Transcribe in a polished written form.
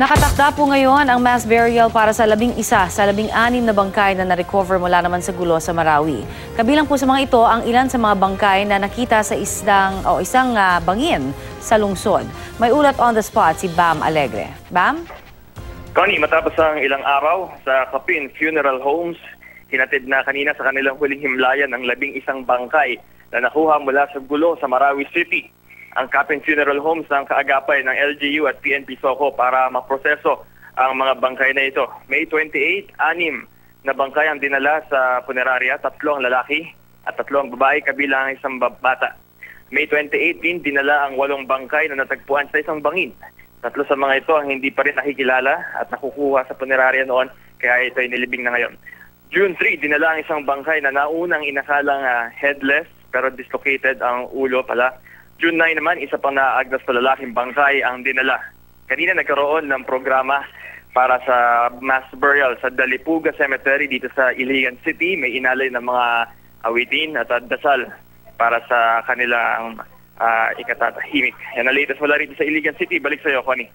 Nakatakda po ngayon ang mass burial para sa 11 sa 16 na bangkay na na-recover mula naman sa gulo sa Marawi. Kabilang po sa mga ito ang ilan sa mga bangkay na nakita sa isang bangin sa lungsod. May ulat on the spot si Bam Alegre. Bam? Connie, matapos ang ilang araw sa Kapin Funeral Homes, hinatid na kanina sa kanilang huling himlayan ang 11 bangkay na nakuha mula sa gulo sa Marawi City. Ang Kapin Funeral Homes ng kaagapay ng LGU at PNP SOCO para maproseso ang mga bangkay na ito. May 28, 6 na bangkay ang dinala sa punerarya, 3 ang lalaki at 3 ang babae kabilang isang bata. May 28 din dinala ang 8 bangkay na natagpuan sa isang bangin. 3 sa mga ito ang hindi pa rin nakikilala at nakukuha sa punerarya noon kaya ito ay nilibing na ngayon. June 3, dinala ang isang bangkay na naunang inakalang headless pero dislocated ang ulo pala. June 9 naman, isa pang naagdas sa lalaking bangkay ang dinala. Kanina nagkaroon ng programa para sa mass burial sa Dalipuga Cemetery dito sa Iligan City. May inalay ng mga awitin at dasal para sa kanilang ikatatahimik. Yan ang latest mula rito sa Iligan City. Balik sa iyo, Connie.